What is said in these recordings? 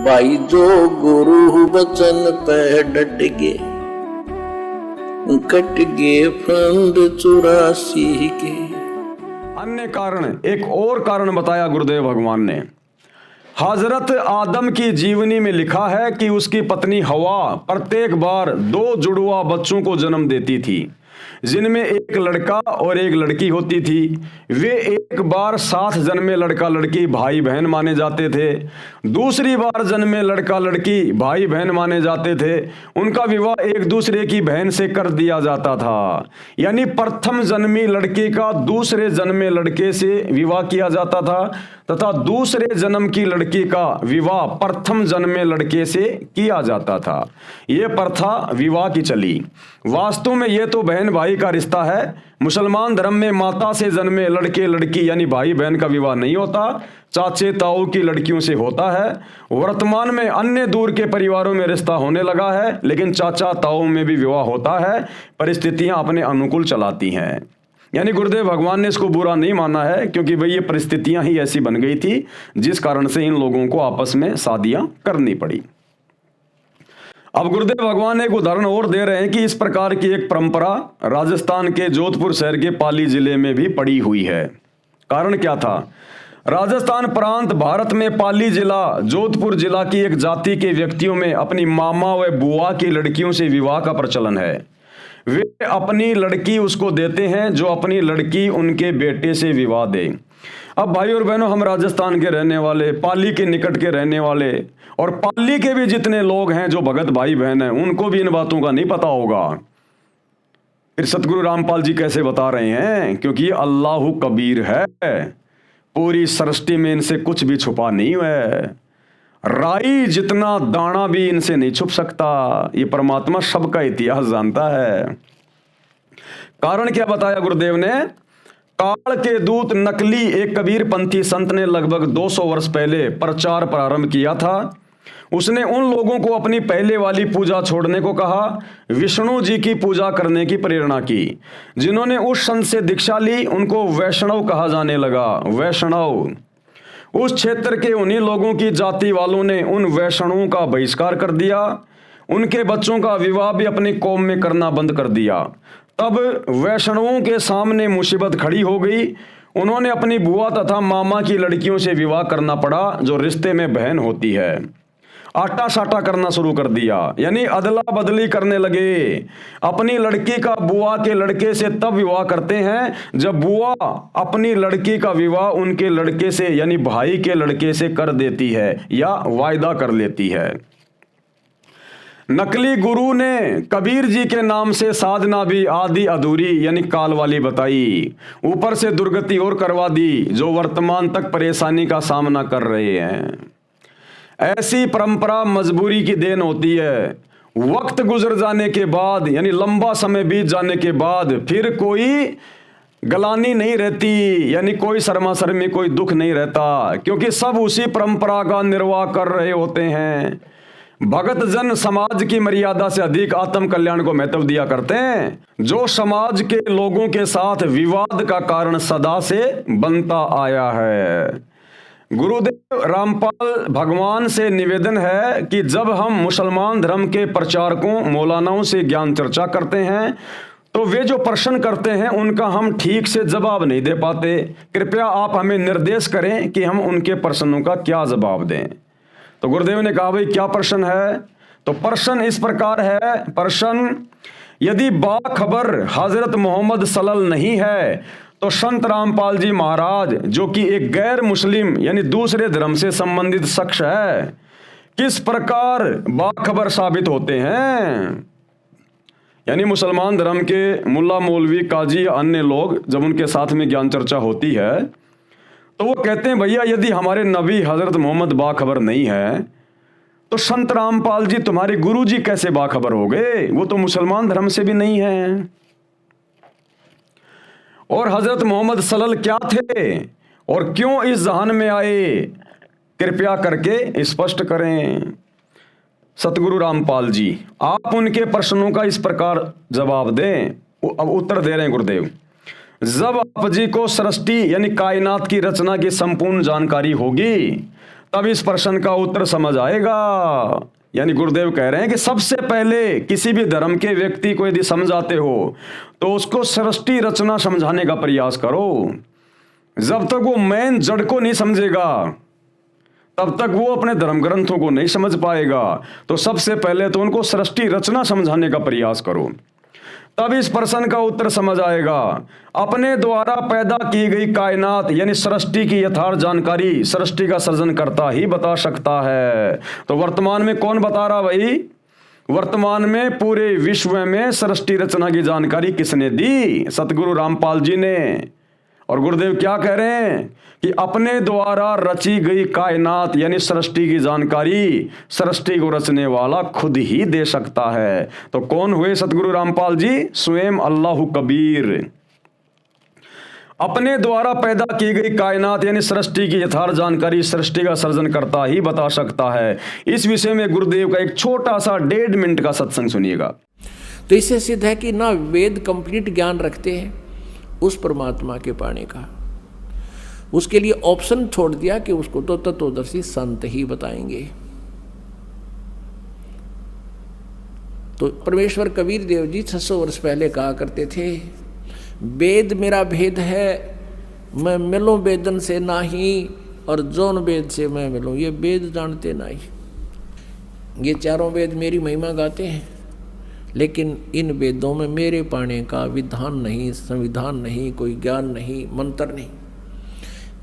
भाई जो गुरु वचन पे डट गे, कट गे फंद 84 के। अन्य कारण, एक और कारण बताया गुरुदेव भगवान ने। हजरत आदम की जीवनी में लिखा है कि उसकी पत्नी हवा प्रत्येक बार 2 जुड़वा बच्चों को जन्म देती थी, जिनमें एक लड़का और एक लड़की होती थी। वे एक बार साथ जन्मे लड़का लड़की भाई बहन माने जाते थे, दूसरी बार जन्मे लड़का लड़की भाई बहन माने जाते थे। उनका विवाह एक दूसरे की बहन से कर दिया जाता था, यानी प्रथम जन्मी लड़के का दूसरे जन्मे लड़के से विवाह किया जाता था तथा दूसरे जन्म की लड़की का विवाह प्रथम जन्मे लड़के से किया जाता था। यह प्रथा विवाह की चली। वास्तव में यह तो बहन भाई का रिश्ता है। मुसलमान धर्म में माता से जन्मे लड़के लड़की यानी भाई बहन का विवाह नहीं होता, चाचे ताऊ की लड़कियों से होता है। वर्तमान में अन्य दूर के परिवारों में रिश्ता होने लगा है, लेकिन चाचा ताऊ में भी विवाह होता है। परिस्थितियां अपने अनुकूल चलाती हैं। यानी गुरुदेव भगवान ने इसको बुरा नहीं माना है, क्योंकि भाई ये परिस्थितियां ही ऐसी बन गई थी जिस कारण से इन लोगों को आपस में शादियां करनी पड़ी। अब गुरुदेव भगवान एक उदाहरण और दे रहे हैं कि इस प्रकार की एक परंपरा राजस्थान के जोधपुर शहर के पाली जिले में भी पड़ी हुई है। कारण क्या था? राजस्थान प्रांत भारत में पाली जिला जोधपुर जिला की एक जाति के व्यक्तियों में अपनी मामा व बुआ की लड़कियों से विवाह का प्रचलन है। वे अपनी लड़की उसको देते हैं जो अपनी लड़की उनके बेटे से विवाह दे। अब भाई और बहनों, हम राजस्थान के रहने वाले, पाली के निकट के रहने वाले और पाली के भी जितने लोग हैं जो भगत भाई बहन हैं, उनको भी इन बातों का नहीं पता होगा। फिर सतगुरु रामपाल जी कैसे बता रहे हैं? क्योंकि अल्लाह कबीर है, पूरी सृष्टि में इनसे कुछ भी छुपा नहीं है। राई जितना दाना भी इनसे नहीं छुप सकता। ये परमात्मा सबका इतिहास जानता है। कारण क्या बताया गुरुदेव ने? काल के दूत नकली एक कबीरपंथी संत ने लगभग 200 वर्ष पहले प्रचार प्रारंभ किया था। उसने उन लोगों को अपनी पहले वाली पूजा छोड़ने को कहा, विष्णु जी की पूजा करने की प्रेरणा की। जिन्होंने उस संत से दीक्षा ली उनको वैष्णव कहा जाने लगा। वैष्णव। उस क्षेत्र के उन्हीं लोगों की जाति वालों ने उन वैष्णवों का बहिष्कार कर दिया। उनके बच्चों का विवाह भी अपनी कौम में करना बंद कर दिया। तब वैष्णवों के सामने मुसीबत खड़ी हो गई। उन्होंने अपनी बुआ तथा मामा की लड़कियों से विवाह करना पड़ा, जो रिश्ते में बहन होती है। आटा साटा करना शुरू कर दिया, यानी अदला बदली करने लगे। अपनी लड़की का बुआ के लड़के से तब विवाह करते हैं जब बुआ अपनी लड़की का विवाह उनके लड़के से यानी भाई के लड़के से कर देती है या वायदा कर लेती है। नकली गुरु ने कबीर जी के नाम से साधना भी आधी अधूरी यानी काल वाली बताई। ऊपर से दुर्गति और करवा दी, जो वर्तमान तक परेशानी का सामना कर रहे हैं। ऐसी परंपरा मजबूरी की देन होती है। वक्त गुजर जाने के बाद यानी लंबा समय बीत जाने के बाद फिर कोई गलानी नहीं रहती, यानी कोई शर्मा शर्मी, कोई दुख नहीं रहता, क्योंकि सब उसी परंपरा का निर्वाह कर रहे होते हैं। भगत जन समाज की मर्यादा से अधिक आत्म कल्याण को महत्व दिया करते हैं, जो समाज के लोगों के साथ विवाद का कारण सदा से बनता आया है। गुरुदेव रामपाल भगवान से निवेदन है कि जब हम मुसलमान धर्म के प्रचारकों मौलानाओं से ज्ञान चर्चा करते हैं तो वे जो प्रश्न करते हैं उनका हम ठीक से जवाब नहीं दे पाते। कृपया आप हमें निर्देश करें कि हम उनके प्रश्नों का क्या जवाब दें। तो गुरुदेव ने कहा, भाई क्या प्रश्न है? तो प्रश्न इस प्रकार है। प्रश्न, यदि बाखबर हजरत मोहम्मद सल्लल्लाहु नहीं है तो संत रामपाल जी महाराज, जो कि एक गैर मुस्लिम यानी दूसरे धर्म से संबंधित शख्स है, किस प्रकार बाखबर साबित होते हैं? यानी मुसलमान धर्म के मुल्ला मौलवी काजी अन्य लोग जब उनके साथ में ज्ञान चर्चा होती है तो वो कहते हैं, भैया यदि हमारे नबी हजरत मोहम्मद बाखबर नहीं है तो संत रामपाल जी तुम्हारे गुरु जी कैसे बाखबर हो गए? वो तो मुसलमान धर्म से भी नहीं है। और हजरत मोहम्मद सल्लल्लाहु क्या थे और क्यों इस जहान में आए? कृपया करके स्पष्ट करें। सतगुरु रामपाल जी, आप उनके प्रश्नों का इस प्रकार जवाब दें। अब उत्तर दे रहे हैं गुरुदेव। जब आप जी को सृष्टि यानी कायनात की रचना की संपूर्ण जानकारी होगी तब इस प्रश्न का उत्तर समझ आएगा। यानी गुरुदेव कह रहे हैं कि सबसे पहले किसी भी धर्म के व्यक्ति को यदि समझाते हो तो उसको सृष्टि रचना समझाने का प्रयास करो। जब तक वो मेन जड़ को नहीं समझेगा तब तक वो अपने धर्म ग्रंथों को नहीं समझ पाएगा। तो सबसे पहले तो उनको सृष्टि रचना समझाने का प्रयास करो, तब इस प्रश्न का उत्तर समझ आएगा। अपने द्वारा पैदा की गई कायनात यानी सृष्टि की यथार्थ जानकारी सृष्टि का सृजन करता ही बता सकता है। तो वर्तमान में कौन बता रहा भाई? वर्तमान में पूरे विश्व में सृष्टि रचना की जानकारी किसने दी? सतगुरु रामपाल जी ने। और गुरुदेव क्या कह रहे हैं कि अपने द्वारा रची गई कायनात यानी सृष्टि की जानकारी सृष्टि को रचने वाला खुद ही दे सकता है। तो कौन हुए सतगुरु रामपाल जी? स्वयं अल्लाह कबीर। अपने द्वारा पैदा की गई कायनात यानी सृष्टि की यथार्थ जानकारी सृष्टि का सर्जन करता ही बता सकता है। इस विषय में गुरुदेव का एक छोटा सा 1.5 मिनट का सत्संग सुनिएगा। तो इससे सिद्ध है कि ना वेद कंप्लीट ज्ञान रखते हैं उस परमात्मा के पाने का, उसके लिए ऑप्शन छोड़ दिया कि उसको तो तत्वदर्शी संत ही बताएंगे। तो परमेश्वर कबीर देव जी 600 वर्ष पहले कहा करते थे, वेद मेरा भेद है, मैं मिलूं वेदन से नाही, और जौन वेद से मैं मिलूं। ये वेद जानते नहीं, ये चारों वेद मेरी महिमा गाते हैं, लेकिन इन वेदों में मेरे पाने का विधान नहीं, संविधान नहीं, कोई ज्ञान नहीं, मंत्र नहीं।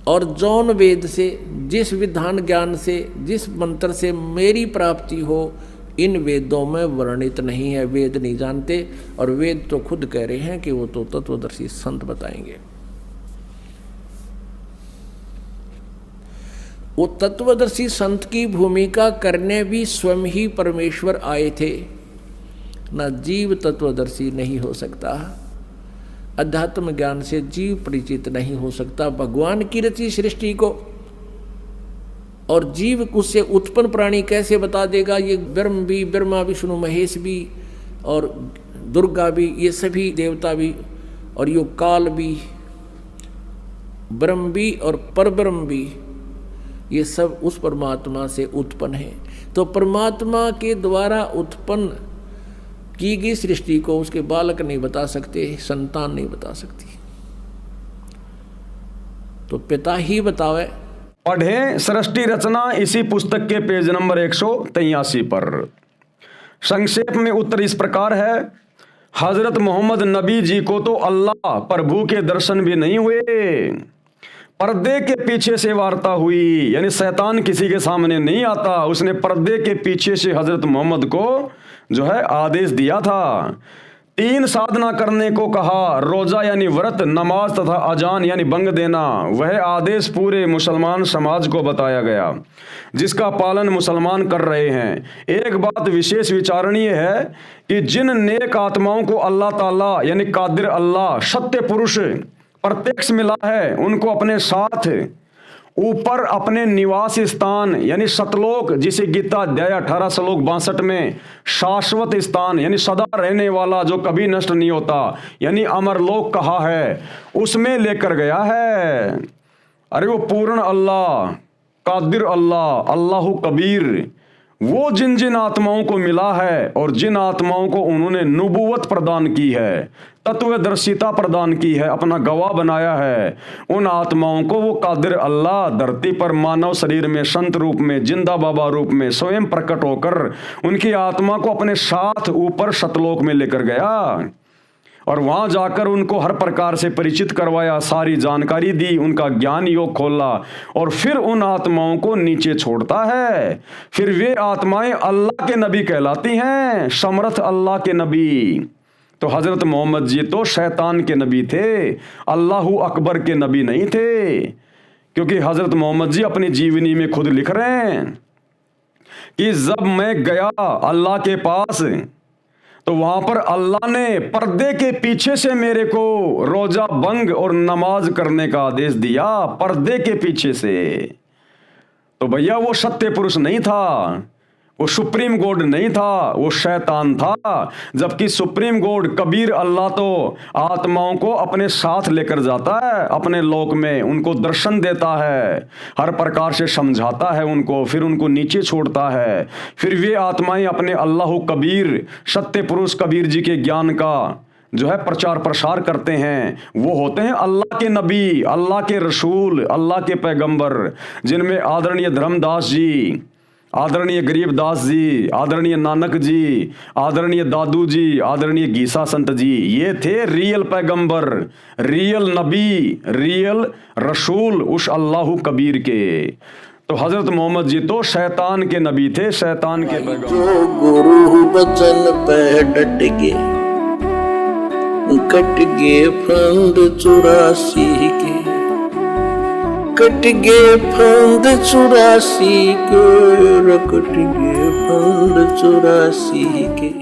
और जौन वेद से, जिस विधान ज्ञान से, जिस मंत्र से मेरी प्राप्ति हो, इन वेदों में वर्णित नहीं है। वेद नहीं जानते, और वेद तो खुद कह रहे हैं कि वो तो तत्वदर्शी संत बताएंगे। वो तत्वदर्शी संत की भूमिका करने भी स्वयं ही परमेश्वर आए थे। ना जीव तत्वदर्शी नहीं हो सकता, अध्यात्म ज्ञान से जीव परिचित नहीं हो सकता भगवान की रची सृष्टि को, और जीव उससे उत्पन्न प्राणी कैसे बता देगा? ये ब्रह्म भी, ब्रह्मा विष्णु महेश भी, और दुर्गा भी, ये सभी देवता भी, और यो काल भी, ब्रह्म भी और परब्रह्म भी, ये सब उस परमात्मा से उत्पन्न है। तो परमात्मा के द्वारा उत्पन्न की गई सृष्टि को उसके बालक नहीं बता सकते, संतान नहीं बता सकती, तो पिता ही बतावे। पढ़ें सृष्टि रचना इसी पुस्तक के पेज नंबर 183 पर। संक्षेप में उत्तर इस प्रकार है, हजरत मोहम्मद नबी जी को तो अल्लाह प्रभु के दर्शन भी नहीं हुए, पर्दे के पीछे से वार्ता हुई। यानी शैतान किसी के सामने नहीं आता, उसने पर्दे के पीछे से हजरत मोहम्मद को जो है आदेश दिया था। 3 साधना करने को कहा, रोजा यानी व्रत, नमाज तथा अजान यानी बंग देना। वह आदेश पूरे मुसलमान समाज को बताया गया, जिसका पालन मुसलमान कर रहे हैं। एक बात विशेष विचारणीय है कि जिन नेक आत्माओं को अल्लाह ताला यानी कादिर अल्लाह सत्य पुरुष प्रत्यक्ष मिला है, उनको अपने साथ ऊपर अपने निवास स्थान यानी सतलोक, जिसे गीता अध्याय 18 श्लोक 62 में शाश्वत स्थान यानी सदा रहने वाला जो कभी नष्ट नहीं होता यानी अमरलोक कहा है, उसमें लेकर गया है। अरे वो पूर्ण अल्लाह, कादिर अल्लाह, अल्लाह कबीर, वो जिन जिन आत्माओं को मिला है और जिन आत्माओं को उन्होंने नुबुवत प्रदान की है, तत्वदर्शिता प्रदान की है, अपना गवाह बनाया है, उन आत्माओं को वो कादिर अल्लाह धरती पर मानव शरीर में संत रूप में, जिंदा बाबा रूप में स्वयं प्रकट होकर उनकी आत्मा को अपने साथ ऊपर सतलोक में लेकर गया, और वहां जाकर उनको हर प्रकार से परिचित करवाया, सारी जानकारी दी, उनका ज्ञान योग खोला, और फिर उन आत्माओं को नीचे छोड़ता है। फिर वे आत्माएं अल्लाह के नबी कहलाती हैं, समर्थ अल्लाह के नबी। तो हजरत मोहम्मद जी तो शैतान के नबी थे, अल्लाह अकबर के नबी नहीं थे, क्योंकि हजरत मोहम्मद जी अपनी जीवनी में खुद लिख रहे हैं कि जब मैं गया अल्लाह के पास तो वहां पर अल्लाह ने पर्दे के पीछे से मेरे को रोजा बंग और नमाज करने का आदेश दिया, पर्दे के पीछे से। तो भैया वो सत्य पुरुष नहीं था, वो सुप्रीम गॉड नहीं था, वो शैतान था। जबकि सुप्रीम गॉड कबीर अल्लाह तो आत्माओं को अपने साथ लेकर जाता है, अपने लोक में उनको दर्शन देता है, हर प्रकार से समझाता है उनको, फिर उनको नीचे छोड़ता है। फिर वे आत्माएं अपने अल्लाह कबीर सत्य पुरुष कबीर जी के ज्ञान का जो है प्रचार प्रसार करते हैं। वो होते हैं अल्लाह के नबी, अल्लाह के रसूल, अल्लाह के पैगंबर, जिनमें आदरणीय धर्मदास जी, आदरणीय गरीबदास जी, आदरणीय नानक जी, आदरणीय दादू जी, आदरणीय गीसा संत जी, ये थे रियल पैगंबर, रियल नबी, रियल रसूल उस अल्लाह कबीर के। तो हजरत मोहम्मद जी तो शैतान के नबी थे, शैतान के पैगंबर। जो गुरु बचन पे डट गए, कट गए फंद 84 के, कट गए फंद 84 के, कट गए फंद 84 के।